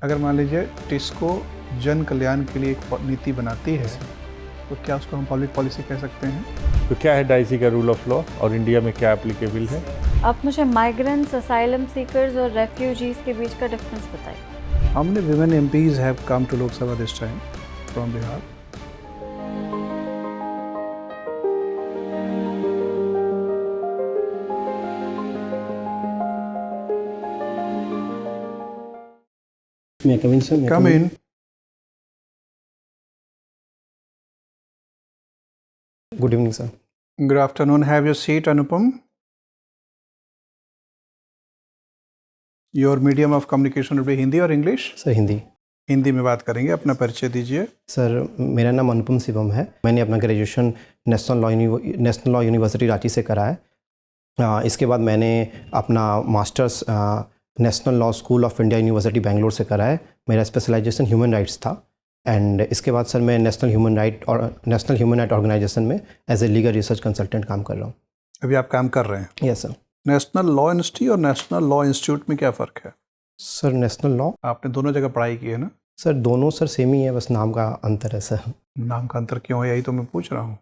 अगर मान लीजिए टिस्को जन कल्याण के लिए एक नीति बनाती है तो क्या उसको हम पब्लिक पॉलिसी कह सकते हैं? तो क्या है डाइसी का रूल ऑफ लॉ और इंडिया में क्या एप्लीकेबल है? आप मुझे माइग्रेंट्स, असाइलम सीकर्स और रेफ्यूजीज के बीच का डिफरेंस बताइए। How many women MPs have come to Lok Sabha this time from Bihar? May I come in, sir? May I Come in. Good evening, sir. Good afternoon. Have your seat, Anupam. Your medium of communication will be Hindi or English? Sir Hindi. Hindi में बात करेंगे। अपना परिचय दीजिए। Sir मेरा नाम अनुपम शिवम है। मैंने अपना graduation national law university Ranchi से करा है। इसके बाद मैंने अपना masters national law school of India university Bangalore से करा है। मेरा स्पेशलाइजेशन ह्यूमन राइट्स था एंड इसके बाद सर मैं नेशनल ह्यूमन राइट ऑर्गेनाइजेशन में as a legal research consultant काम कर रहा हूँ। अभी आप काम कर रहे हैं? Yes sir. National law university और नेशनल लॉ इंस्टीट्यूट में क्या फ़र्क है? सर नेशनल लॉ आपने दोनों जगह पढ़ाई की है ना? सर दोनों सर सेम ही है, बस नाम का अंतर है सर। नाम का अंतर क्यों है, यही तो मैं पूछ रहा हूँ।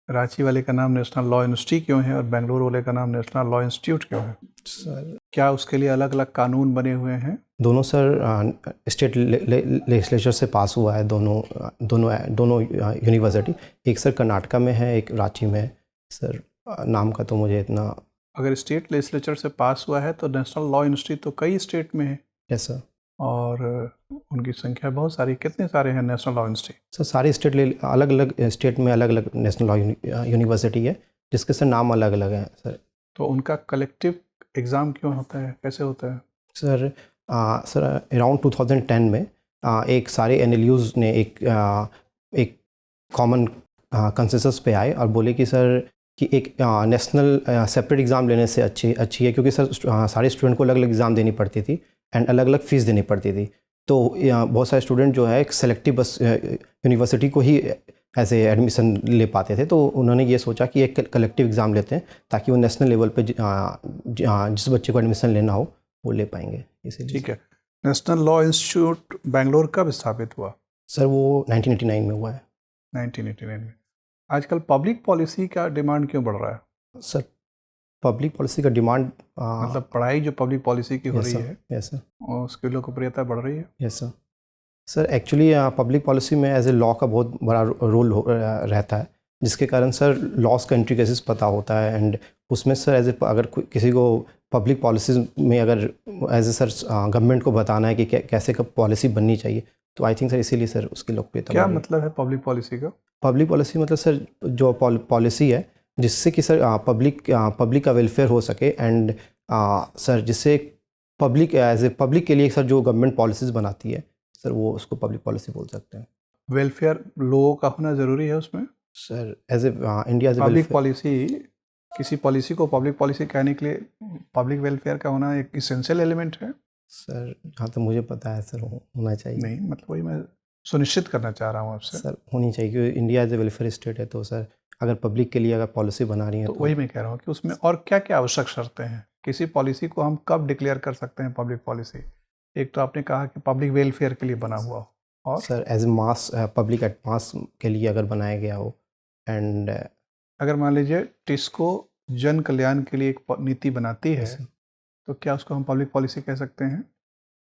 रांची वाले का नाम नेशनल लॉ यूनिवर्सिटी क्यों है और बेंगलुरु वाले का नाम नेशनल लॉ इंस्टीट्यूट क्यों है? सर क्या उसके लिए अलग अलग कानून बने हुए हैं? दोनों सर स्टेट लेजिस्लेचर से पास हुआ है, दोनों यूनिवर्सिटी। एक सर कर्नाटका में है, एक रांची में है। सर नाम का तो मुझे इतना। अगर स्टेट लेजिस्लेचर से पास हुआ है तो नेशनल लॉ यूनिवर्सिटी तो कई स्टेट में है। Yes sir. और उनकी संख्या बहुत सारी, कितने सारे हैं नेशनल लॉ यूनिवर्सिटी? सर सारे अलग अलग स्टेट में अलग अलग नेशनल लॉ यूनिवर्सिटी है जिसके सर नाम अलग अलग हैं सर। तो उनका कलेक्टिव एग्ज़ाम क्यों होता है, कैसे होता है? सर सर अराउंड 2010 में एक सारे NLUs ने एक कॉमन कंसेंसस पे आए और बोले कि सर कि एक नेशनल सेपरेट एग्ज़ाम लेने से अच्छी है, क्योंकि सर सारे स्टूडेंट को अलग अलग एग्ज़ाम देनी पड़ती थी एंड अलग अलग फ़ीस देनी पड़ती थी। तो बहुत सारे स्टूडेंट जो है एक सेलेक्टिव बस यूनिवर्सिटी को ही ऐसे एडमिशन ले पाते थे। तो उन्होंने ये सोचा कि एक कलेक्टिव एग्ज़ाम लेते हैं ताकि वो नेशनल लेवल पे जिस बच्चे को एडमिशन लेना हो वो ले पाएंगे, इसीलिए। ठीक है। नेशनल लॉ इंस्टीट्यूट बेंगलोर कब स्थापित हुआ? सर वो 1989 में हुआ है। 1989 में। आजकल पब्लिक पॉलिसी का डिमांड क्यों बढ़ रहा है? सर पब्लिक पॉलिसी का डिमांड मतलब पढ़ाई जो पब्लिक पॉलिसी की हो रही है, यस सर, और उसकी लोकप्रियता बढ़ रही है। Yes sir. Sir actually public policy में एज ए लॉ का बहुत बड़ा रोल रहता है, जिसके कारण सर लॉस का इंट्रिकेसीज पता होता है एंड उसमें सर एज ए अगर किसी को पब्लिक पॉलिसीज में अगर एज ए सर गवर्नमेंट को बताना है कि कैसे कब पॉलिसी बननी चाहिए, तो आई थिंक सर इसीलिए सर उसकी लोकप्रियता। क्या मतलब है पब्लिक पॉलिसी का? पब्लिक पॉलिसी मतलब सर जो पॉलिसी है जिससे कि सर पब्लिक का वेलफेयर हो सके एंड सर जिससे पब्लिक एज ए पब्लिक के लिए सर जो गवर्नमेंट पॉलिसीज़ बनाती है सर वो उसको पब्लिक पॉलिसी बोल सकते हैं। वेलफेयर लोगों का होना ज़रूरी है उसमें? Sir as a India as a public policy, किसी पॉलिसी को पब्लिक पॉलिसी कहने के लिए पब्लिक वेलफेयर का होना एक इसेंशियल एलिमेंट है? सर हाँ तो मुझे पता है सर होना चाहिए। नहीं, मतलब वही मैं सुनिश्चित करना चाह रहा हूँ आपसे। सर होनी चाहिए क्योंकि India as a welfare state है, तो सर अगर पब्लिक के लिए अगर पॉलिसी बना रही है तो वही मैं कह रहा हूँ कि उसमें और क्या क्या आवश्यक शर्तें हैं? किसी पॉलिसी को हम कब डिक्लेयर कर सकते हैं पब्लिक पॉलिसी? एक तो आपने कहा कि पब्लिक वेलफेयर के लिए बना हुआ हो, और sir as a mass public at mass के लिए अगर बनाया गया हो एंड अगर मान लीजिए टिस्को जन कल्याण के लिए एक नीति बनाती है तो क्या उसको हम पब्लिक पॉलिसी कह सकते हैं?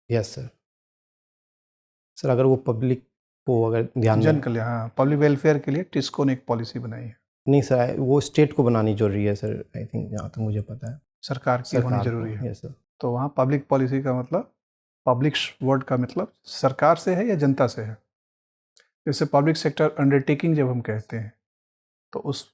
Yes sir. सर अगर वो पब्लिक को अगर ध्यान जन कल्याण, हाँ, पब्लिक वेलफेयर के लिए टिस्को ने एक पॉलिसी बनाई है। नहीं सर वो स्टेट को बनानी जरूरी है सर, आई थिंक जहाँ तक मुझे पता है सरकार की होनी जरूरी है। Yes sir. तो वहाँ पब्लिक पॉलिसी का मतलब, पब्लिक वर्ड का मतलब सरकार से है या जनता से है? जैसे पब्लिक सेक्टर अंडरटेकिंग जब हम कहते हैं तो उस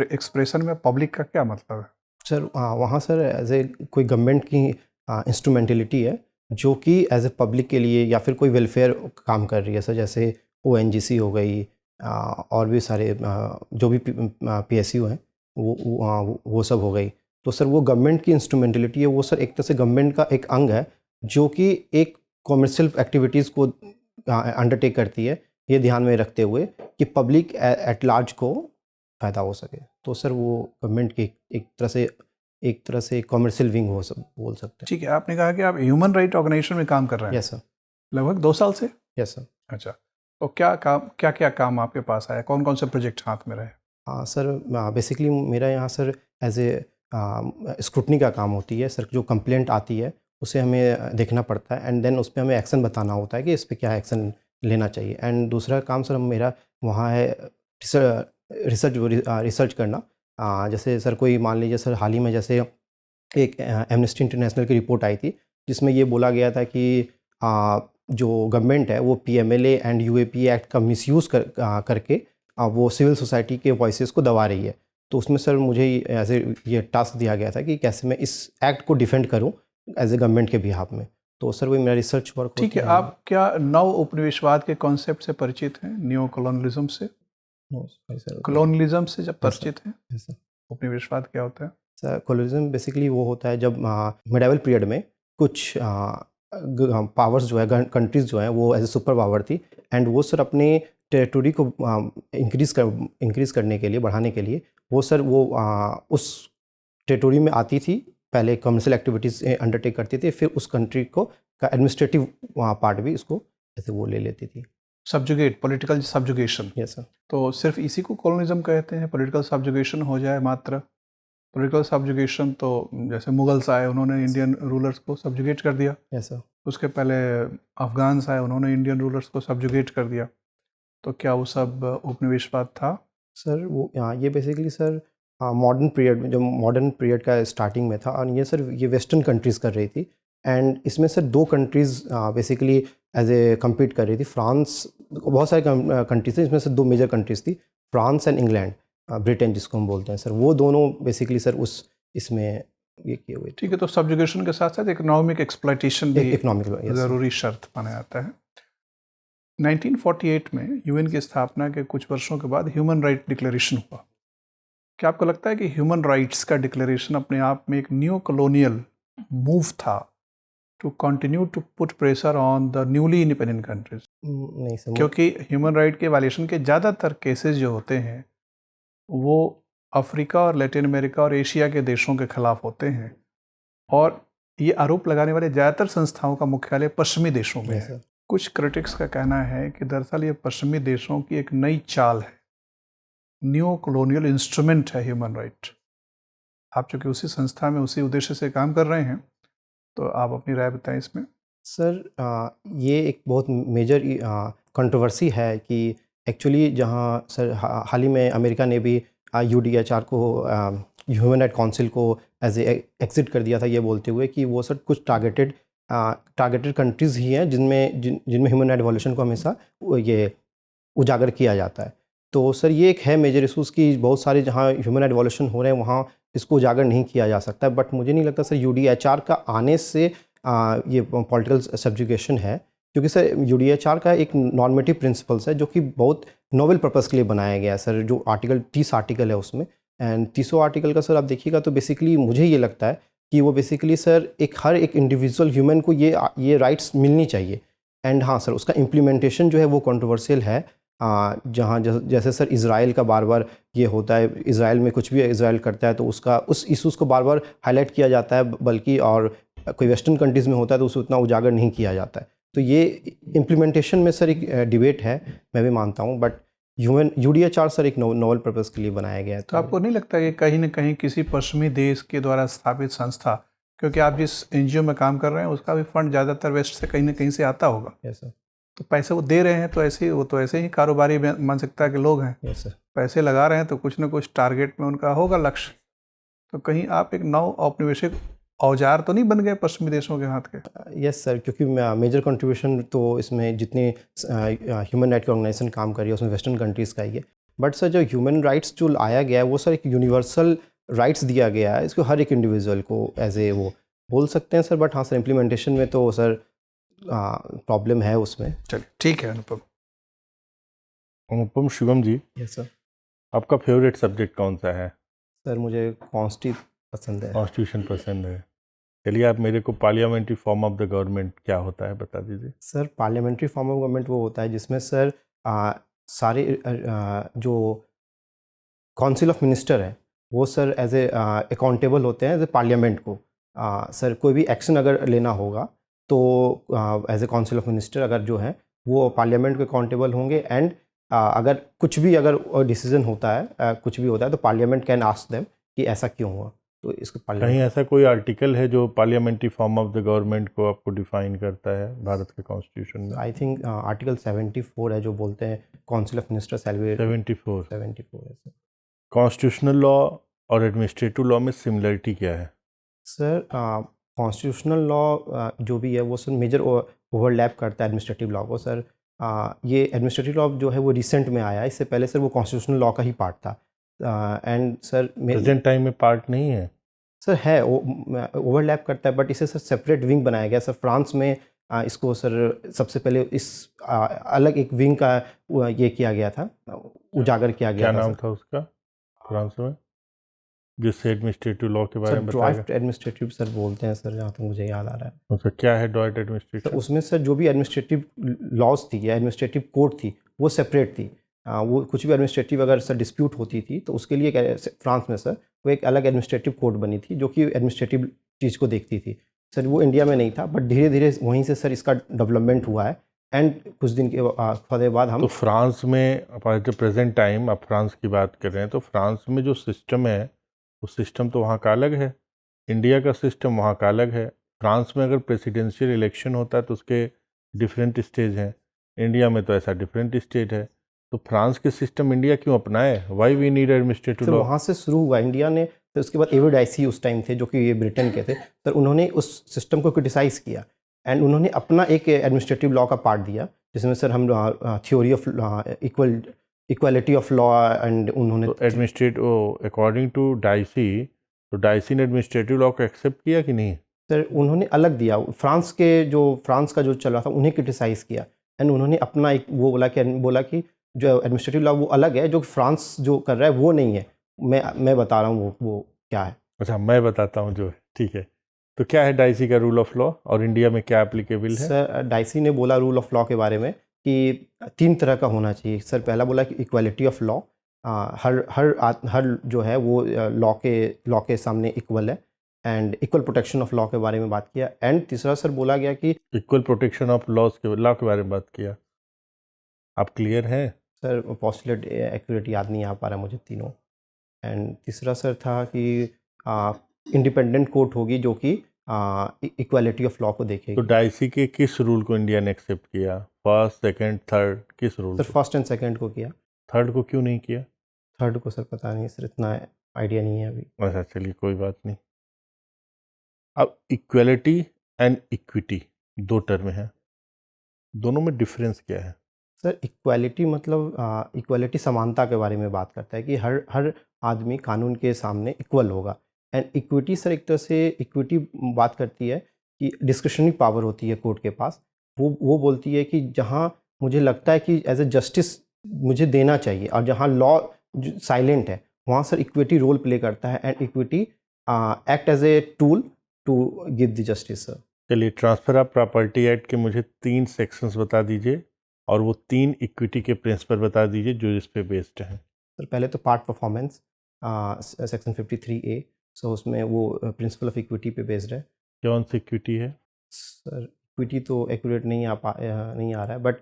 एक्सप्रेशन में पब्लिक का क्या मतलब है? सर वहाँ सर एज ए कोई गवर्नमेंट की इंस्ट्रूमेंटलिटी है जो कि एज ए पब्लिक के लिए या फिर कोई वेलफेयर काम कर रही है सर, जैसे ONGC हो गई और भी सारे जो भी PSU हैं वो सब हो गई। तो सर वो गवर्नमेंट की इंस्ट्रूमेंटलिटी है, वो सर एक तरह से गवर्नमेंट का एक अंग है जो कि एक कॉमर्शियल एक्टिविटीज़ को अंडरटेक करती है, ये ध्यान में रखते हुए कि पब्लिक एट लार्ज को फ़ायदा हो सके। तो सर वो गवर्नमेंट की एक तरह से कॉमर्शियल विंग बोल सकते हैं। ठीक है, आपने कहा कि आप ह्यूमन राइट ऑर्गेनाइजेशन में काम कर रहे हैं। Yes sir. लगभग 2 साल से? Yes sir. अच्छा, तो क्या क्या काम आपके पास आया, कौन कौन से प्रोजेक्ट हाथ में रहे? हाँ सर, बेसिकली मेरा यहाँ सर एज ए स्क्रूटनी का काम होती है सर। जो कंप्लेंट आती है उसे हमें देखना पड़ता है एंड देन उस पर हमें एक्शन बताना होता है कि इस पर क्या एक्शन लेना चाहिए। एंड दूसरा काम सर मेरा वहाँ है रिसर्च करना। जैसे सर कोई मान लीजिए सर हाल ही में जैसे एक एमनेस्टी इंटरनेशनल की रिपोर्ट आई थी जिसमें ये बोला गया था कि जो गवर्नमेंट है वो पीएमएलए एंड यूएपी एक्ट का मिसयूज़ करके वो सिविल सोसाइटी के वॉइसेस को दबा रही है। तो उसमें सर मुझे ऐसे ये टास्क दिया गया था कि कैसे मैं इस एक्ट को डिफेंड करूं एज ए गवर्नमेंट के बिहाफ में। तो सर वही मेरा रिसर्च वर्क ठीक है, आप क्या नव उपनिवेशवाद के कॉन्सेप्ट से परिचित हैं, नियो कॉलोनलिज्म से? सर कॉलोनलिज्म से जब Yes, sir. परिचित हैं, Yes, sir. उपनिवेशवाद क्या होता है? सर कोलोनिज्म बेसिकली वो होता है जब मिडाइवल पीरियड में कुछ पावर्स जो है कंट्रीज़ जो हैं वो एज ए सुपर पावर थी एंड वो सर अपने टेरिटोरी को इंक्रीज़ करने के लिए, बढ़ाने के लिए वो सर वो उस टेरिटोरी में आती थी, पहले कमर्शियल एक्टिविटीज़ अंडरटेक करती थी, फिर उस कंट्री को का एडमिनिस्ट्रेटिव पार्ट भी उसको ऐसे वो ले लेती थी। Subjugate, political subjugation. Yes sir. तो सिर्फ इसी को कॉलोनिज्म कहते हैं? पॉलिटिकल सब्जुगेशन हो जाए मात्र? पॉलिटिकल सब्जुगेशन तो जैसे मुगल्स आए, उन्होंने इंडियन रूलर्स को सब्जुगेट कर दिया। Yes sir. उसके पहले अफगान्स आए, उन्होंने इंडियन रूलर्स को सब्जुगेट कर दिया। तो क्या वो सब उपनिवेशवाद था? सर वो ये बेसिकली सर मॉडर्न पीरियड में, जो मॉडर्न पीरियड का स्टार्टिंग में था, और ये सर ये वेस्टर्न कंट्रीज़ कर रही थी एंड इसमें sir 2 countries basically as a compete कर रही थी। फ्रांस, बहुत सारे कंट्रीज थे, इसमें से 2 मेजर कंट्रीज़ थी, फ्रांस एंड इंग्लैंड, ब्रिटेन जिसको हम बोलते हैं सर। वो दोनों बेसिकली सर उस इसमें ये किए हुए थे। ठीक है, तो सब्जुगेशन के साथ साथ इकोनॉमिक एक्सप्लॉइटेशन भी इकोनॉमिक ज़रूरी शर्त माना जाता है। 1948 में यूएन की स्थापना के कुछ वर्षों के बाद ह्यूमन राइट डिक्लेरेशन हुआ। क्या आपको लगता है कि ह्यूमन राइट्स का डिक्लेरेशन अपने आप में एक न्यू कॉलोनियल मूव था to continue to put pressure on the newly independent countries? नहीं सर, क्योंकि ह्यूमन राइट के वायलेशन के ज़्यादातर केसेस जो होते हैं वो अफ्रीका और लैटिन अमेरिका और एशिया के देशों के खिलाफ होते हैं, और ये आरोप लगाने वाले ज़्यादातर संस्थाओं का मुख्यालय पश्चिमी देशों में है। कुछ क्रिटिक्स का कहना है कि दरअसल ये पश्चिमी देशों की एक नई चाल है, न्यू कॉलोनियल इंस्ट्रूमेंट है ह्यूमन राइट। आप चूँकि उसी संस्था में उसी उद्देश्य से काम कर रहे हैं, तो आप अपनी राय बताएं इसमें। सर ये एक बहुत मेजर कंट्रोवर्सी है कि एक्चुअली जहाँ सर हाल ही में अमेरिका ने भी UDHR को, ह्यूमन राइट काउंसिल को एज ए एग्जिट कर दिया था, ये बोलते हुए कि वो सर कुछ टारगेटेड कंट्रीज़ ही हैं जिनमें ह्यूमन राइट वायलेशन को हमेशा ये उजागर किया जाता है। तो सर ये एक है मेजर इशूज़ कि बहुत सारे जहाँ ह्यूमन राइट वायलेशन हो रहे हैं वहाँ इसको उजागर नहीं किया जा सकता है। बट मुझे नहीं लगता सर UDHR का आने से ये पॉलिटिकल सब्जुगेशन है, क्योंकि सर UDHR का एक नॉर्मेटिव प्रिंसिपल्स है जो कि बहुत नोबल पर्पस के लिए बनाया गया है सर। जो आर्टिकल 30 आर्टिकल है उसमें, एंड 30 आर्टिकल का सर आप देखिएगा तो बेसिकली मुझे ये लगता है कि वो बेसिकली सर हर एक इंडिविजुअल ह्यूमन को ये राइट्स मिलनी चाहिए। एंड हाँ सर, उसका इम्प्लीमेंटेशन जो है वो कंट्रोवर्शियल है। जहाँ जैसे सर इज़राइल का बार बार ये होता है, इज़राइल में कुछ भी इज़राइल करता है तो उस इशूज़ को बार बार हाईलाइट किया जाता है, बल्कि और कोई वेस्टर्न कंट्रीज़ में होता है तो उसे उतना उजागर नहीं किया जाता है। तो ये इम्प्लीमेंटेशन में सर एक डिबेट है, मैं भी मानता हूँ, बट UDHR सर एक नोबल पर्पस के लिए बनाया गया है। तो आपको नहीं लगता कि कहीं ना कहीं किसी पश्चिमी देश के द्वारा स्थापित संस्था, क्योंकि आप जिस NGO में काम कर रहे हैं उसका भी फंड ज़्यादातर वेस्ट से कहीं ना कहीं से आता होगा? Yes sir. तो पैसे वो दे रहे हैं तो ऐसे वो तो ऐसे ही कारोबारी मानसिकता के लोग हैं। Yes sir. पैसे लगा रहे हैं तो कुछ ना कुछ टारगेट में उनका होगा लक्ष्य। तो कहीं आप एक नव औपनिवेशिक औजार तो नहीं बन गए पश्चिमी देशों के हाथ के? यस सर, क्योंकि मेजर कंट्रीब्यूशन तो इसमें जितनी ह्यूमन राइट की ऑर्गेनाइजेशन काम कर रही है उसमें वेस्टर्न कंट्रीज़ का ही है। बट सर जो ह्यूमन राइट्स जो आया गया है वो सर एक यूनिवर्सल राइट्स दिया गया है, इसको हर एक इंडिविजुअल को एज ए वो बोल सकते हैं सर। बट हाँ सर, इम्प्लीमेंटेशन में तो सर प्रॉब्लम है उसमें। चलिए ठीक है अनुपम। अनुपम, शिवम जी, यस सर। आपका फेवरेट सब्जेक्ट कौन सा है? सर मुझे कॉन्स्टिट्यूशन पसंद है। कॉन्स्टिट्यूशन पसंद है। चलिए आप मेरे को parliamentary form of the government क्या होता है बता दीजिए। Sir parliamentary form of government वो होता है जिसमें सर सारे जो काउंसिल ऑफ मिनिस्टर है वो सर एज ए अकाउंटेबल होते हैं एज ए पार्लियामेंट को। सर कोई भी एक्शन अगर लेना होगा तो as a council of minister अगर जो है वो पार्लियामेंट को अकाउंटेबल होंगे एंड अगर कुछ भी अगर डिसीजन होता है कुछ भी होता है तो पार्लियामेंट कैन आस्क देम कि ऐसा क्यों हुआ, तो इसको कहीं पार्लियामेंट ऐसा कोई आर्टिकल है जो parliamentary form of the government को आपको डिफाइन करता है भारत के कॉन्स्टिट्यूशन में? आई थिंक आर्टिकल 74 है जो बोलते हैं काउंसिल ऑफ मिनिस्टर सैलरी 74। 74 है सर। कॉन्स्टिट्यूशनल लॉ और एडमिनिस्ट्रेटिव लॉ में सिमिलरिटी क्या है? सर कॉन्स्टिट्यूशनल लॉ जो भी है वो सर मेजर ओवरलैप करता है एडमिनिस्ट्रेटिव लॉ को सर। ये एडमिनिस्ट्रेटिव लॉ जो है वो रिसेंट में आया है, इससे पहले सर वो कॉन्स्टिट्यूशनल लॉ का ही पार्ट था एंड सर प्रेजेंट टाइम में पार्ट नहीं है? सर है ओवरलैप करता है बट इसे सर सेपरेट विंग बनाया गया सर फ्रांस में। इसको सर सबसे पहले इस अलग एक विंग का ये किया गया था, उजागर किया गया क्या था नाम सर। था उसका फ्रांस में, जिससे एडमिनिस्ट्रेटिव लॉ के बारे सर में बताएगा? ड्राफ्ट एडमिनिस्ट्रेटिव सर बोलते हैं सर, जहाँ तक मुझे याद आ रहा है। अच्छा, क्या है ड्राफ्ट तो एडमिनिस्ट्रेटिव? उसमें सर जो भी एडमिनिस्ट्रेटिव लॉज थी या एडमिनिस्ट्रेटिव कोड थी वो सेपरेट थी। वो कुछ भी एडमिनिस्ट्रेटिव अगर सर डिस्प्यूट होती थी तो उसके लिए फ्रांस में सर वो एक अलग एडमिनिस्ट्रेटिव कोड बनी थी जो कि एडमिनिस्ट्रेटिव चीज़ को देखती थी सर। वो इंडिया में नहीं था बट धीरे धीरे वहीं से सर इसका डेवलपमेंट हुआ है एंड कुछ दिन के बाद हम तो फ्रांस में एट प्रेजेंट टाइम, आप फ्रांस की बात कर रहे हैं, तो फ्रांस में जो सिस्टम है वो सिस्टम तो वहाँ का अलग है, इंडिया का सिस्टम वहाँ का अलग है। फ्रांस में अगर प्रेसिडेंशियल इलेक्शन होता है तो उसके डिफरेंट स्टेज हैं, इंडिया में तो ऐसा डिफरेंट स्टेज है। तो फ्रांस के सिस्टम इंडिया क्यों अपनाए? Why we need administrative sir law? वहाँ से शुरू हुआ इंडिया ने। तो उसके बाद एविड आइसी उस टाइम थे जो कि ये ब्रिटेन के थे सर, उन्होंने उस सिस्टम को क्रिटिसाइज़ किया एंड उन्होंने अपना एक एडमिनिस्ट्रेटिव लॉ का पार्ट दिया जिसमें सर हम theory of equality of law and उन्होंने तो एडमिनिस्ट्रेटिव अकॉर्डिंग टू डाइसी, तो डाइसी ने एडमिनिस्ट्रेटिव लॉ को एक्सेप्ट किया कि नहीं? सर उन्होंने अलग दिया। फ्रांस का जो चल रहा था उन्हें क्रिटिसाइज़ किया एंड उन्होंने अपना एक वो बोला कि जो एडमिनिस्ट्रेटिव लॉ वो अलग है, जो फ्रांस जो कर रहा है वो नहीं है। मैं बता रहा हूँ वो क्या है। अच्छा, मैं बताता हूँ जो है, ठीक है। तो क्या है डाइसी का रूल ऑफ लॉ और इंडिया में क्या एप्लीकेबल है? सर डाइसी ने बोला रूल ऑफ लॉ के बारे में कि 3 तरह का होना चाहिए सर। पहला बोला कि इक्वालिटी ऑफ लॉ, हर जो है वो लॉ के सामने इक्वल है and equal protection of law के बारे में बात किया। एंड तीसरा सर बोला गया कि इक्वल प्रोटेक्शन ऑफ लॉ के बारे में बात किया। आप क्लियर हैं? सर पॉस्टुलेट एक्यूरेट याद नहीं आ पा रहा मुझे तीनों। एंड तीसरा सर था कि इंडिपेंडेंट कोर्ट होगी जो कि इक्वालिटी ऑफ लॉ को तो देखेगी। डाइसी के किस रूल को इंडिया ने एक्सेप्ट किया? फर्स्ट, सेकंड, थर्ड, किस रूल सर को? फर्स्ट एंड सेकंड को किया, थर्ड को क्यों नहीं किया? थर्ड को सर पता नहीं सर, इतना आइडिया नहीं है अभी। अच्छा, चलिए कोई बात नहीं। अब इक्वलिटी एंड इक्विटी 2 टर्म हैं, दोनों में डिफरेंस क्या है? सर इक्वालिटी मतलब इक्वालिटी समानता के बारे में बात करता है कि हर आदमी कानून के सामने इक्वल होगा। एंड इक्विटी सर एक तरह से इक्विटी बात करती है कि डिस्क्रिशनरी पावर होती है कोर्ट के पास। वो बोलती है कि जहाँ मुझे लगता है कि एज ए जस्टिस मुझे देना चाहिए और जहाँ लॉ साइलेंट है वहाँ सर इक्विटी रोल प्ले करता है and equity act as a tool to give the justice sir. चलिए, ट्रांसफर ऑफ प्रॉपर्टी एक्ट के मुझे 3 सेक्शंस बता दीजिए और वो 3 इक्विटी के प्रिंसिपल बता दीजिए जो इस पे बेस्ड हैं। सर पहले तो पार्ट परफॉर्मेंस सेक्शन 53A, सो उसमें वो प्रिंसिपल ऑफ इक्विटी पे बेस्ड है। कौन सी इक्विटी है? सर इक्विटी तो एक्यूरेट नहीं आ रहा है बट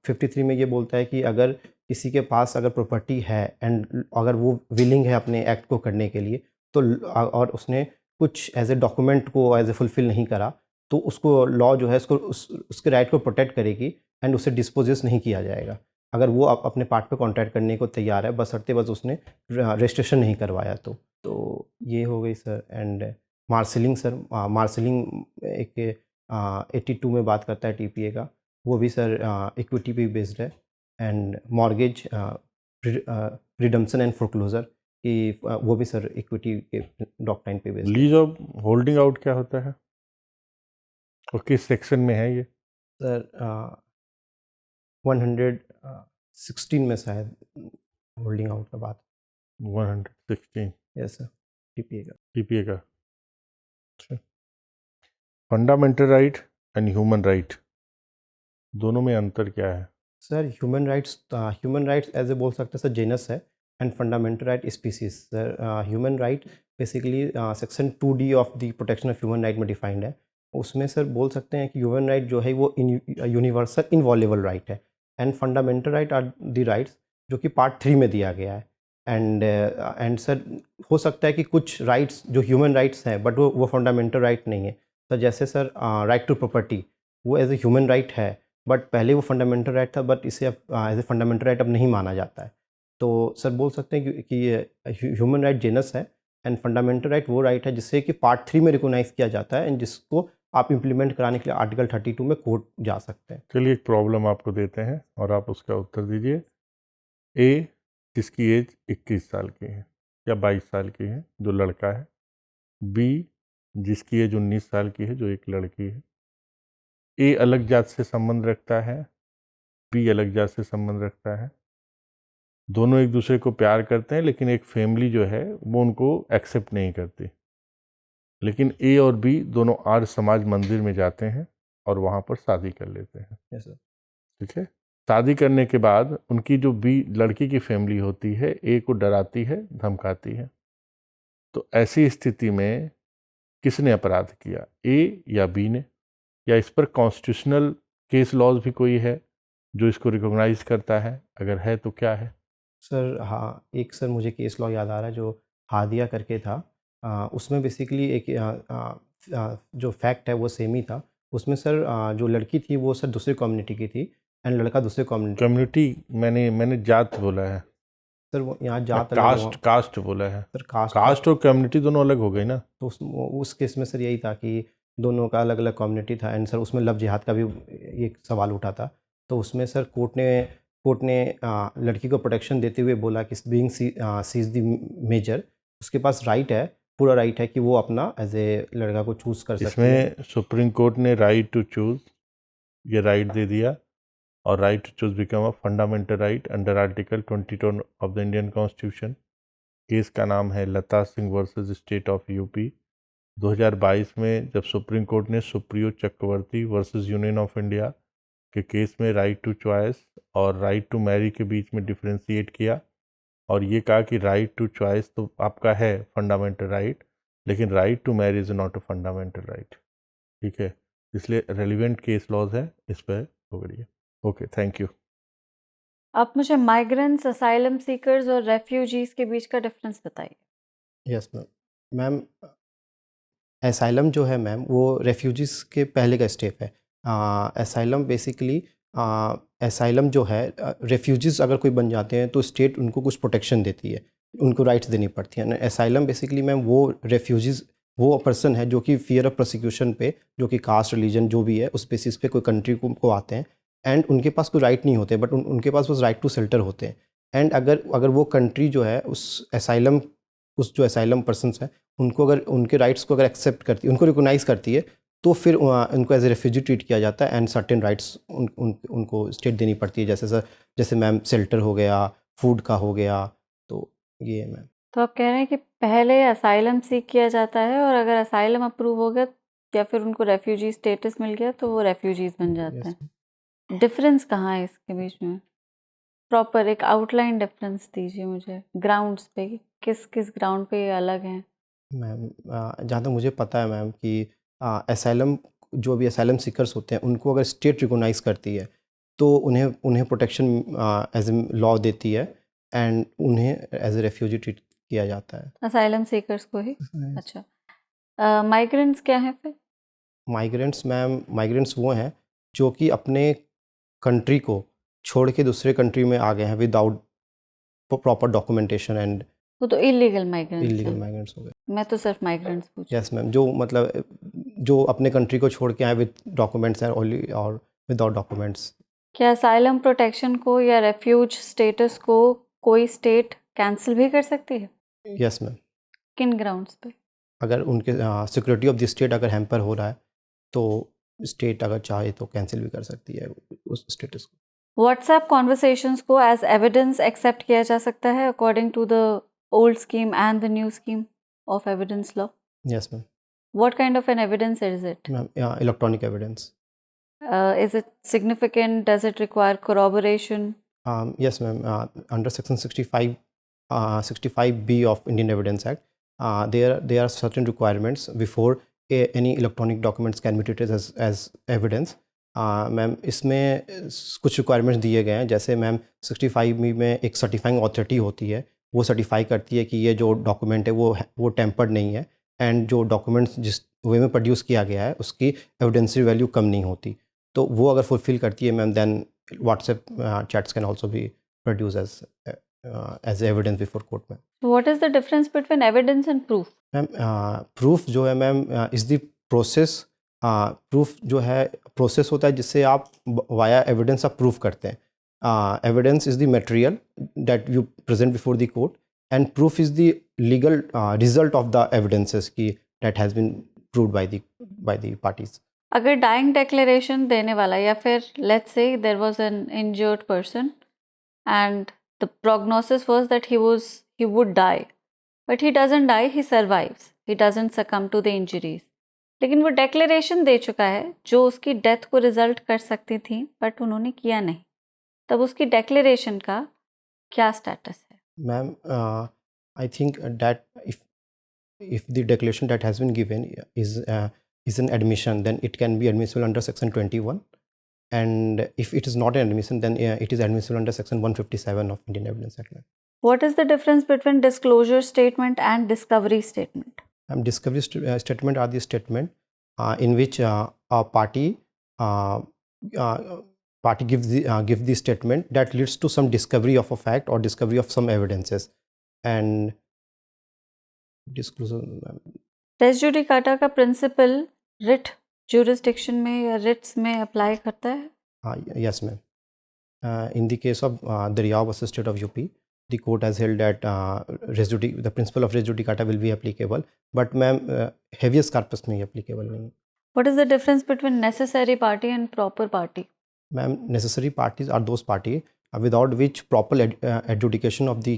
53 में ये बोलता है कि अगर किसी के पास अगर प्रॉपर्टी है एंड अगर वो विलिंग है अपने एक्ट को करने के लिए तो और उसने कुछ एज ए डॉक्यूमेंट को एज ए फुलफिल नहीं करा तो उसको लॉ जो है उसके राइट को प्रोटेक्ट करेगी एंड उसे डिस्पोजेस नहीं किया जाएगा अगर वो अपने पार्ट पे कॉन्ट्रैक्ट करने को तैयार है, बस उसने रजिस्ट्रेशन नहीं करवाया तो ये हो गई sir. And marshalling sir, marshalling एक 82 में बात करता है TPA का, वो भी सर इक्विटी पे बेस्ड है। And mortgage redemption and foreclosure कि वो भी सर इक्विटी के डॉक्ट्राइन पे बेस्ड है। लीज ऑफ होल्डिंग आउट क्या होता है और किस सेक्शन में है ये? सर 116 में शायद होल्डिंग आउट का बात। 116 यस सर, TPA का। TPA का। Fundamental right and human right, दोनों में अंतर क्या है? Sir human rights as a बोल सकते हैं सर जेनस है and fundamental right species. Sir human right basically section 2D of the protection of human right में डिफाइंड है उसमें सर बोल सकते हैं कि ह्यूमन राइट जो है वो यूनिवर्सल इनवॉल्युबल राइट है, and fundamental right are the rights जो कि पार्ट 3 में दिया गया है। एंड सर हो सकता है कि कुछ राइट्स जो ह्यूमन राइट्स हैं बट वो फंडामेंटल राइट नहीं है। तो जैसे सर राइट टू प्रॉपर्टी वो एज ए ह्यूमन राइट है, बट पहले वो फंडामेंटल राइट था, बट इसे अब एज ए फंडामेंटल राइट अब नहीं माना जाता है। तो सर बोल सकते हैं कि ह्यूमन राइट जेनस है, एंड फंडामेंटल राइट वो राइट है जिससे कि पार्ट 3 में रिकोगनाइज किया जाता है, एंड जिसको आप इम्प्लीमेंट कराने के लिए आर्टिकल 32 में कोर्ट जा सकते हैं। चलिए एक प्रॉब्लम आपको देते हैं और आप उसका उत्तर दीजिए। ए जिसकी एज 21 साल की है या 22 साल की है जो लड़का है, बी जिसकी एज 19 साल की है जो एक लड़की है। ए अलग जात से संबंध रखता है, बी अलग जात से संबंध रखता है, दोनों एक दूसरे को प्यार करते हैं लेकिन एक फैमिली जो है वो उनको एक्सेप्ट नहीं करती। लेकिन ए और बी दोनों आर्य समाज मंदिर में जाते हैं और वहाँ पर शादी कर लेते हैं। Yes sir. ठीक है, शादी करने के बाद उनकी जो बी लड़की की फैमिली होती है ए को डराती है, धमकाती है। तो ऐसी स्थिति में किसने अपराध किया, ए या बी ने? या इस पर कॉन्स्टिट्यूशनल केस लॉज भी कोई है जो इसको रिकॉग्नाइज करता है? अगर है तो क्या है? सर हाँ, एक सर मुझे केस लॉ याद आ रहा है जो हादिया करके था। उसमें बेसिकली एक जो फैक्ट है वो सेम ही था। उसमें सर जो लड़की थी वो सर दूसरी कम्युनिटी की थी, एंड लड़का दूसरे कम्युनिटी मैंने जात बोला है सर वो यहाँ जात अलग हुआ। कास्ट बोला है सर कास्ट कास्ट और कम्युनिटी दोनों अलग हो गई ना। तो उस केस में सर यही था कि दोनों का अलग अलग कम्युनिटी था, एंड सर उसमें लव जिहाद का भी एक सवाल उठा था। तो उसमें सर कोर्ट ने लड़की को प्रोटेक्शन देते हुए बोला कि being she is the major, उसके पास राइट है, पूरा राइट है कि वो अपना एज ए लड़का को चूज़ कर सकती है। इसमें सुप्रीम कोर्ट ने राइट टू चूज ये राइट दे दिया, और right to choose become a fundamental right under article 22 of the Indian constitution. Case का नाम है Lata Singh versus state of UP. 2022 में जब सुप्रीम कोर्ट ने Supriyo Chakraborty versus union of India के केस में राइट टू चॉइस और राइट टू मैरी के बीच में डिफ्रेंशिएट किया और ये कहा कि राइट टू चॉइस तो आपका है फंडामेंटल राइट, लेकिन right to marry is not a fundamental right. ठीक है, इसलिए रेलिवेंट केस लॉज है, इस पर पकड़िए। Okay, thank you. आप मुझे माइग्रेंट्स, असाइलम सीकर्स और रेफ्यूजीज के बीच का डिफरेंस बताइए। यस मैम एसाइलम जो है मैम वो रेफ्यूजीज़ के पहले का स्टेप है। एसाइलम बेसिकली एसाइलम जो है रेफ्यूजीज़ अगर कोई बन जाते हैं तो स्टेट उनको कुछ प्रोटेक्शन देती है, उनको राइट्स देनी पड़ती हैं। एसाइलम बेसिकली मैम वो रेफ्यूजीज़ वो पर्सन है जो कि फियर ऑफ प्रोसिक्यूशन पे, जो कि कास्ट रिलीजन जो भी है उस बेसिस पे कोई कंट्री को आते हैं, एंड उनके पास कोई राइट नहीं होते, बट उनके पास बस राइट टू शेल्टर होते हैं। एंड अगर वो कंट्री जो है उस जो एसाइलम पर्सनस हैं उनको अगर उनके राइट्स को अगर एक्सेप्ट करती है, उनको रिकोगनाइज़ करती है, तो फिर उनको एज ए रेफ्यूजी ट्रीट किया जाता है, एंड सर्टेन राइट्स उनको स्टेट देनी पड़ती है। जैसे मैम शेल्टर हो गया, फूड का हो गया, तो ये है मैम। तो आप कह रहे हैं कि पहले असाइलम सीक किया जाता है और अगर असाइलम अप्रूव हो गया या फिर उनको रेफ्यूजी स्टेटस मिल गया तो वो रेफ्यूजीज बन जाते हैं। डिफरेंस कहाँ है इसके बीच में? प्रॉपर एक आउटलाइन डिफरेंस दीजिए मुझे, ग्राउंड्स पे, किस किस ग्राउंड पे ये अलग हैं? मैम जहाँ तक मुझे पता है मैम कि एसाइलम जो भी एसाइलम सीकर्स होते हैं उनको अगर स्टेट रिकोगनाइज़ करती है तो उन्हें प्रोटेक्शन एज ए लॉ देती है, एंड उन्हें एज ए रेफ्यूजी ट्रीट किया जाता है। असाइलम सीकर्स को ही? अच्छा, माइग्रेंट्स क्या है फिर? माइग्रेंट्स मैम माइग्रेंट्स वो हैं जो कि अपने कंट्री को छोड़ के दूसरे कंट्री में आ गए हैं विदाउट प्रॉपर डॉक्यूमेंटेशन, एंड वो तो इलीगल माइग्रेंट्स इलीगल हैं। माइग्रेंट्स हो गए। मैं तो सिर्फ माइग्रेंट्स पूछ। यस मैम, जो मतलब जो अपने कंट्री को छोड़ के आए विद डॉक्यूमेंट्स और विदाउट डॉक्यूमेंट्स। क्या असाइलम प्रोटेक्शन को या रेफ्यूज स्टेटस को कोई स्टेट कैंसिल भी कर सकती है? यस मैम, किन ग्राउंड्स पे? अगर उनके सिक्योरिटी ऑफ द स्टेट अगर हैम्पर हो रहा है तो स्टेट अगर चाहे तो कैंसिल भी कर सकती है उस स्टेटस को। व्हाट्सएप कॉन्वर्सेशंस को एज एविडेंस एक्सेप्ट किया जा सकता है according to the old scheme and the new scheme of evidence law? Yes ma'am. What kind of an evidence is it? Ma'am electronic evidence. Is it significant? Does it require corroboration? Yes ma'am, under section 65B of Indian Evidence Act, there are certain requirements before any electronic documents can be treated as evidence. Ma'am इसमें कुछ requirements दिए गए हैं, जैसे ma'am 65 में एक certifying authority होती है, वो सर्टिफाई करती है कि ये जो डॉक्यूमेंट है वो टेम्पर्ड नहीं है, एंड जो डॉक्यूमेंट्स जिस वे में प्रोड्यूस किया गया है उसकी एविडेंशियल वैल्यू कम नहीं होती, तो वो अगर फुलफिल करती है ma'am, then WhatsApp chats can also be produce as evidence before court में. What is the difference between evidence and proof? Ma'am proof जो है ma'am is the process. Proof जो है प्रोसेस होता है जिससे आप वाया एविडेंस आप प्रूफ करते हैं. Evidence is the material that you present before the court, and proof is the legal result of the evidences की that has been proved by the parties. अगर डाइंग डिक्लेरेशन देने वाला, या फिर let's say there was an injured person and the prognosis was that he would die, but he doesn't die, he survives, he doesn't succumb to the injuries, लेकिन वो declaration दे चुका है जो उसकी डेथ को रिजल्ट कर सकती थी, बट उन्होंने किया नहीं, तब उसकी डेक्लेरेशन का क्या स्टेटस है? Ma'am I think that if the declaration that has been given is an admission, then it can be admissible under section 21, and if it is not an admission, then it is admissible under section 157 of Indian Evidence Act. What is the difference between disclosure statement and discovery statement? Discovery statement are the statement in which a party gives the statement that leads to some discovery of a fact or discovery of some evidences, and disclosure. Res judicata का principle writ jurisdiction में या Ritz में apply करता है? Yes, ma'am. In the case of Daryao versus State of UP, the court has held that the principle of res judicata will be applicable, but ma'am, habeas corpus नहीं applicable नहीं. What is the difference between necessary party and proper party? Ma'am, necessary parties are those parties without which proper adjudication of the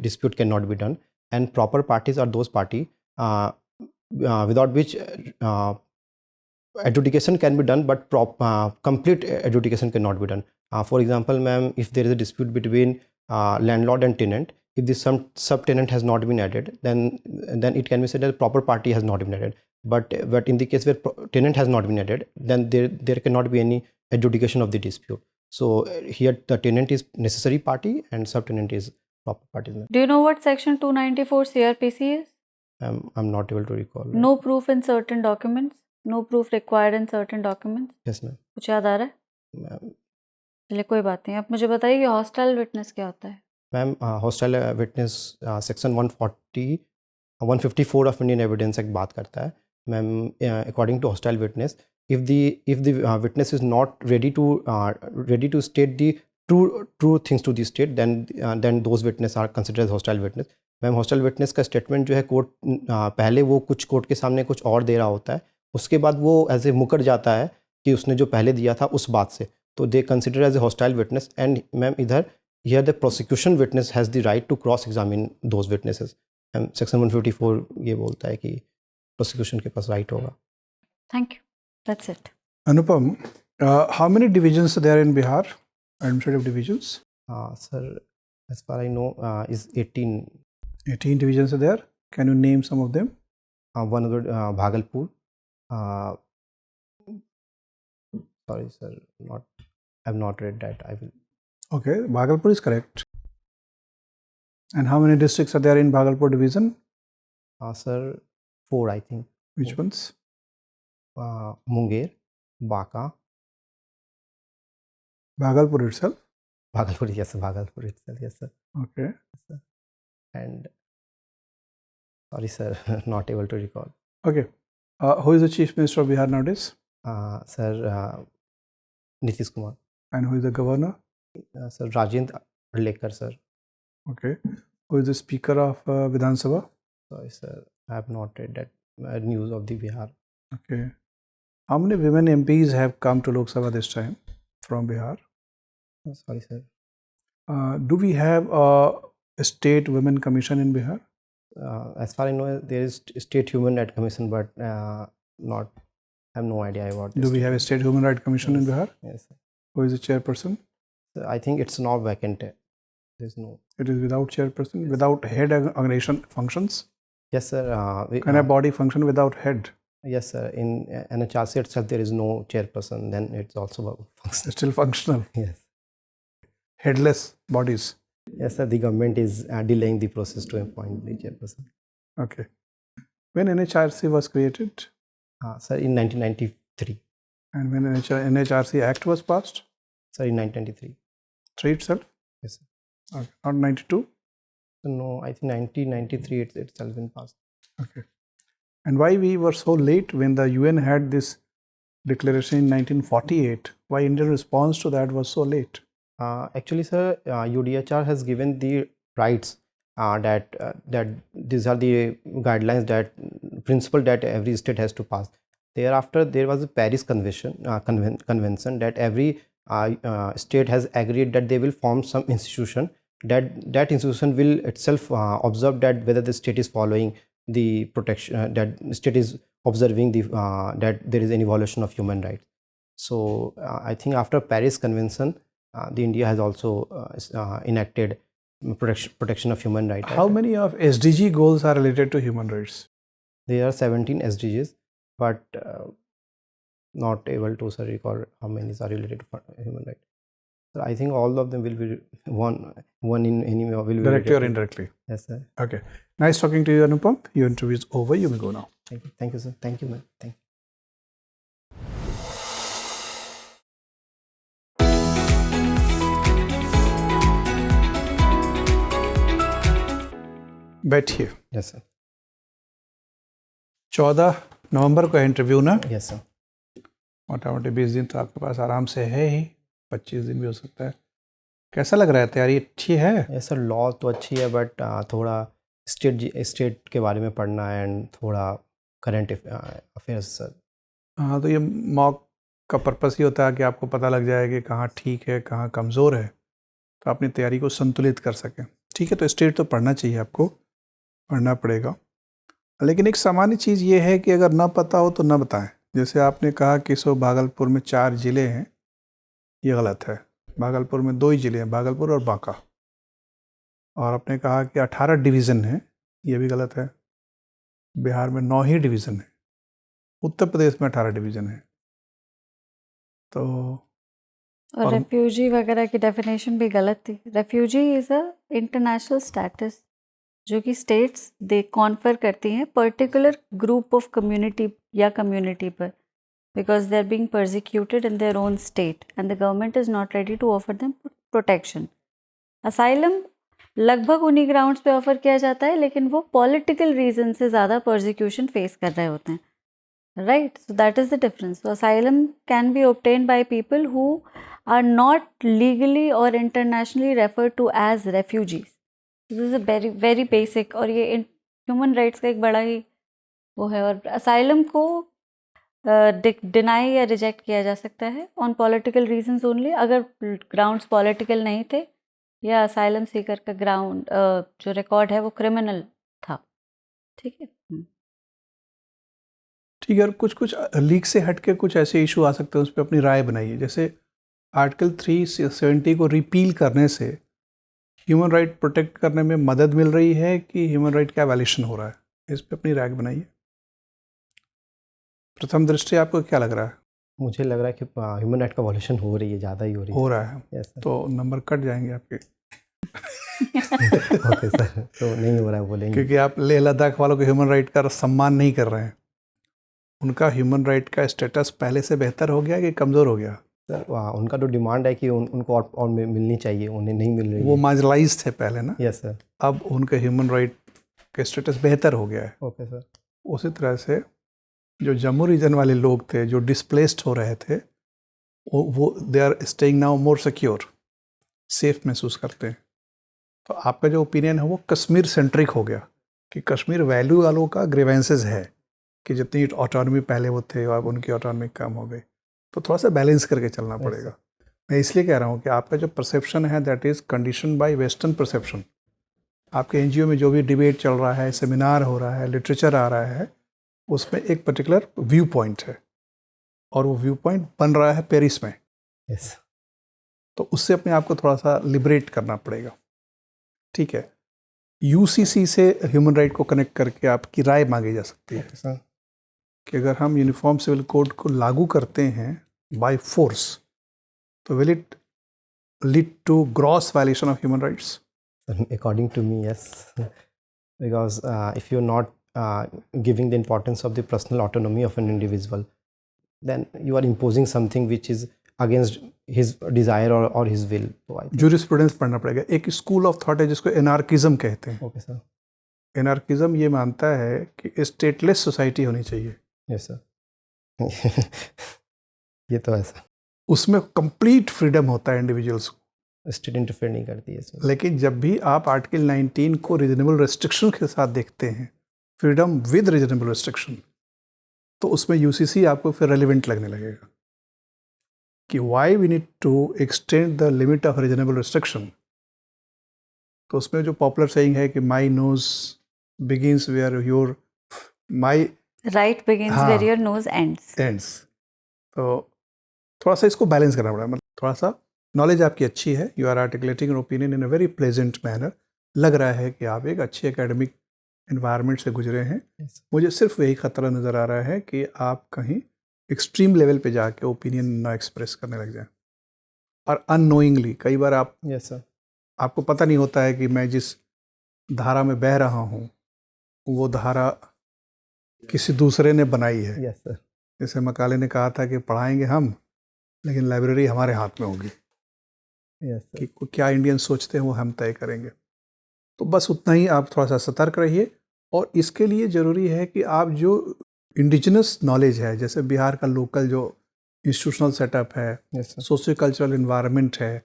dispute cannot be done, and proper parties are those parties without which adjudication can be done, but complete adjudication cannot be done. For example, ma'am, if there is a dispute between landlord and tenant, if the subtenant has not been added, then it can be said that proper party has not been added. But in the case where tenant has not been added, then there cannot be any adjudication of the dispute. So here the tenant is necessary party and subtenant is proper party. Do you know what section 294 CRPC is? I'm not able to recall. No proof in certain documents, no proof required in certain documents. Yes, ma'am. कुछ याद आ रहा है? चलिए कोई बात नहीं, आप मुझे बताइए कि हॉस्टाइल विटनेस क्या होता है? Ma'am, hostile witness section 154 of Indian evidence act बात करता है. Ma'am, according to hostile witness, if the witness is not ready to state the true things to the state, then those witness are considered as hostile witness. Ma'am, hostile witness का statement जो है court पहले वो कुछ court के सामने कुछ और दे रहा होता है, उसके बाद वो एज ए मुकर जाता है कि उसने जो पहले दिया था उस बात से, तो they consider as a hostile witness. And ma'am, इधर here the prosecution witness has the right to cross examine those witnesses. Ma'am, section 154 ये बोलता है कि प्रोसिक्यूशन के पास राइट होगा. Thank you, that's it. Anupam, how many divisions are there in Bihar? Administrative divisions? Sir, as far I know, is 18. 18 divisions are there. Can you name some of them? One of the Bhagalpur. Sorry, sir, I have not read that. I will. Okay, Bhagalpur is correct. And how many districts are there in Bhagalpur division? Sir, 4, I think. Which ones? Munger, Baka. Bhagalpur itself? Bhagalpur, yes, Bhagalpur itself, yes, sir. Okay. Yes, sir. And sorry, sir, not able to recall. Okay. Who is the Chief Minister of Bihar nowadays? Sir, Nitish Kumar. And who is the Governor? Sir, Rajendra Arlekar, sir. Okay. Who is the Speaker of Vidhan Sabha? Sorry, sir, I have not read that news of the Bihar. Okay. How many women MPs have come to Lok Sabha this time from Bihar? Sorry, sir. Do we have a state women commission in Bihar? As far as I know, there is state human rights commission, but not. I have no idea about this. Do we have a state human rights commission in Bihar? Yes, sir. Who is the chairperson? So I think it's now vacant. There's no. It is without chairperson, without head organization functions. Yes, sir. Can a body function without head? Yes, sir. In NHRC itself, there is no chairperson. Then it's also functional. Still functional. Yes. Headless bodies. Yes, sir. The government is delaying the process to appoint the chairperson. Okay. When NHRC was created Sir, in 1993. and when NHRC Act was passed? Sir, in 1993. 3 itself? Yes, sir. Okay. Not 92? So, no, I think 1993 itself been passed. Okay. And why we were so late when the UN had this declaration in 1948? Why Indian response to that was so late? Actually, sir, UDHR has given the rights that these are the guidelines, that principle that every state has to pass. Thereafter, there was a Paris convention that every state has agreed that they will form some institution, that institution will itself observe that whether the state is following the protection, that state is observing the that there is any violation of human rights. So I think after Paris Convention, the India has also enacted protection of human rights. How many of SDG goals are related to human rights? There are 17 SDGs, but not able to, sir, recall how many are related to human rights. So I think all of them will be one in any way will be Directly or related. indirectly? Yes, sir. Okay. Nice talking to you, Anupam. Your interview is over. You may go now. Thank you, sir. Thank you, ma'am. Thank you. बैठिए. Yes, sir. 14 नवंबर को है interview ना? Yes, sir. मोटा मोटी 20 दिन तो आपके पास आराम से है ही, 25 दिन भी हो सकता है. कैसा लग रहा है? तैयारी अच्छी है? यस सर, लॉ तो अच्छी है, बट थोड़ा स्टेट के बारे में पढ़ना है एंड थोड़ा करंट अफेयर्स सर. हाँ, तो ये मॉक का पर्पस ही होता है कि आपको पता लग जाए कि कहाँ ठीक है, कहाँ कमज़ोर है, तो अपनी तैयारी को संतुलित कर सकें. ठीक है, तो स्टेट तो पढ़ना चाहिए, आपको पढ़ना पड़ेगा. लेकिन एक सामान्य चीज़ ये है कि अगर ना पता हो तो ना बताएं. जैसे आपने कहा कि भागलपुर में 4 ज़िले हैं, ये गलत है. भागलपुर में 2 ही ज़िले हैं, भागलपुर और बांका. और आपने कहा कि 18 डिवीज़न हैं, ये भी गलत है. बिहार में 9 ही डिवीज़न है, उत्तर प्रदेश में 18 डिवीज़न है. तो और रेफ्यूजी वगैरह की डेफिनेशन भी गलत थी. Refugee is a international status जो कि स्टेट्स दे कॉन्फर करती हैं पर्टिकुलर ग्रुप ऑफ कम्युनिटी या कम्युनिटी पर, because they are being persecuted in their own state and the government is not ready to offer them protection. Asylum लगभग उन्हीं grounds पे offer किया जाता है, लेकिन वो पॉलिटिकल रीजन से ज़्यादा परसिक्यूशन फेस कर रहे होते हैं, right. So that is the difference. So asylum can be obtained by people who are not legally or internationally referred to as refugees. This is a very very basic, और ये human rights का एक बड़ा ही वो है. और asylum को deny या रिजेक्ट किया जा सकता है ऑन पॉलिटिकल रीजंस ओनली, अगर ग्राउंड्स पॉलिटिकल नहीं थे या असाइलम सीकर का ग्राउंड जो रिकॉर्ड है वो क्रिमिनल था. ठीक है. ठीक है, और कुछ लीक से हट के कुछ ऐसे इशू आ सकते हैं, उस पर अपनी राय बनाइए. जैसे आर्टिकल 370 को रिपील करने से ह्यूमन राइट प्रोटेक्ट करने में मदद मिल रही है कि ह्यूमन राइट का वायलेशन हो रहा है, इस पर अपनी राय बनाइए. प्रथम दृष्टि आपको क्या लग रहा है? मुझे लग रहा है कि ह्यूमन राइट का वायलेशन हो रही है, ज़्यादा ही हो रहा है. Yes sir. तो नंबर कट जाएंगे आपके. ओके सर, तो नहीं हो रहा है बोलेंगे, क्योंकि आप लेह लद्दाख वालों को ह्यूमन राइट का सम्मान नहीं कर रहे हैं. उनका ह्यूमन राइट का स्टेटस पहले से बेहतर हो गया कि कमज़ोर हो गया? सर उनका तो डिमांड है कि उनको और मिलनी चाहिए, उन्हें नहीं मिल रही. वो मार्जिनलाइज्ड थे पहले ना. Yes sir. अब उनका ह्यूमन राइट का स्टेटस बेहतर हो गया है. Okay sir. उसी तरह से जो जम्मू रीजन वाले लोग थे जो डिस्प्लेस्ड हो रहे थे, वो they are staying now more secure, safe महसूस करते हैं. तो आपका जो ओपिनियन है वो कश्मीर सेंट्रिक हो गया कि कश्मीर वैल्यू वालों का ग्रीवेंसेस है कि जितनी ऑटोनॉमी पहले वो थे अब उनकी ऑटोनॉमी कम हो गई. तो थोड़ा सा बैलेंस करके चलना पड़ेगा. मैं इसलिए कह रहा हूँ कि आपका जो परसेप्शन है that is condition bye western perception. आपके एनजीओ में जो भी डिबेट चल रहा है, सेमिनार हो रहा है, लिटरेचर आ रहा है, उसमें एक पर्टिकुलर व्यू पॉइंट है और वो व्यू पॉइंट बन रहा है पेरिस में. यस. तो उससे अपने आप को थोड़ा सा लिबरेट करना पड़ेगा. ठीक है, यूसीसी से ह्यूमन राइट को कनेक्ट करके आपकी राय मांगी जा सकती है. सर. कि अगर हम यूनिफॉर्म सिविल कोड को लागू करते हैं बाय फोर्स, तो will it lead to gross violation of human rights? According to me, yes, because if you're not giving the importance of the personal autonomy of an individual, then you are imposing something which is against his desire or his will. So I think, jurisprudence पढ़ना पड़ेगा। एक school of thought है जिसको anarchism कहते हैं। okay, sir. Anarchism ये मानता है कि स्टेटलेस सोसाइटी होनी चाहिए। Yes, sir. ये तो ऐसा उसमें कंप्लीट फ्रीडम होता है इंडिविजुअल्स को। स्टेट इंटरफेयर नहीं करती है इसमें। लेकिन जब भी आप आर्टिकल 19 को रीजनेबल रेस्ट्रिक्शन के साथ देखते हैं, फ्रीडम विद रीजनेबल रेस्ट्रिक्शन, तो उसमें यूसीसी आपको फिर रेलिवेंट लगने लगेगा कि why we need to extend the limit of reasonable restriction. तो उसमें जो पॉपुलर सेइंग है कि my nose begins where your my right begins हाँ। Where your nose ends. Ends. तो थोड़ा सा इसको बैलेंस करना पड़ेगा। मतलब थोड़ा सा नॉलेज आपकी अच्छी है, you are articulating an opinion in a very pleasant manner, लग रहा है कि आप एक अच्छी एकेडमिक एनवायरनमेंट से गुजरे हैं। Yes. मुझे सिर्फ यही खतरा नज़र आ रहा है कि आप कहीं एक्सट्रीम लेवल पे जाके ओपिनियन ना एक्सप्रेस करने लग जाएं, और अननोइंगली कई बार Yes, sir. आपको पता नहीं होता है कि मैं जिस धारा में बह रहा हूँ वो धारा किसी दूसरे ने बनाई है। Yes, sir. जैसे मकाले ने कहा था कि पढ़ाएंगे हम, लेकिन लाइब्रेरी हमारे हाथ में होगी, Yes, sir. कि क्या इंडियन सोचते हैं वो हम तय करेंगे। तो बस उतना ही आप थोड़ा सा सतर्क रहिए, और इसके लिए ज़रूरी है कि आप जो इंडिजिनस नॉलेज है, जैसे बिहार का लोकल जो इंस्टीट्यूशनल सेटअप है, Yes, sir. Socio cultural environment है,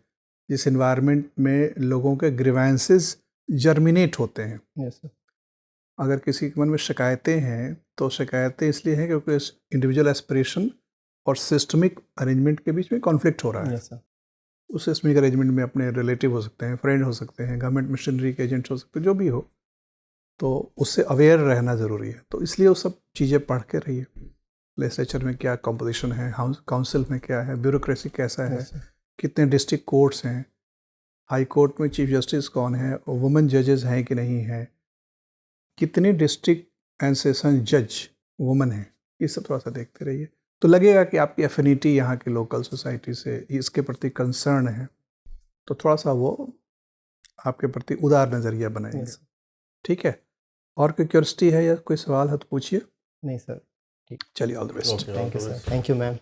जिस इन्वायरमेंट में लोगों के ग्रीवेंसेस जर्मिनेट होते हैं। Yes, sir. अगर किसी के मन में शिकायतें हैं तो शिकायतें इसलिए हैं क्योंकि इंडिविजुअल एस्पिरेशन और सिस्टमिक अरेंजमेंट के बीच में कॉन्फ्लिक्ट हो रहा है। Yes, sir. उस सिस्टमिक अरेंजमेंट में अपने रिलेटिव हो सकते हैं, फ्रेंड हो सकते हैं, गवर्नमेंट मशीनरी के एजेंट्स हो सकते हैं, जो भी हो, तो उससे अवेयर रहना ज़रूरी है। तो इसलिए वो सब चीज़ें पढ़ के रहिए। लेजिस्लेचर में क्या कंपोजिशन है, हाउस काउंसिल में क्या है, ब्यूरोक्रेसी कैसा है, Yes, sir. कितने डिस्ट्रिक्ट कोर्ट्स हैं, हाई कोर्ट में चीफ जस्टिस कौन है, वुमेन जजेस हैं कि नहीं हैं, कितने डिस्ट्रिक्ट एंड सेशन जज वुमेन हैं, ये सब थोड़ा सा देखते रहिए। तो लगेगा कि आपकी एफिनिटी यहाँ की लोकल सोसाइटी से इसके प्रति कंसर्न है, तो थोड़ा सा वो आपके प्रति उदार नज़रिया बनाएंगे। Yes, sir. ठीक है। और कोई क्यूरियोसिटी है या कोई सवाल है तो पूछिए। नहीं सर। चलिए, all the best. Okay, all thank you the sir. best. Thank you ma'am.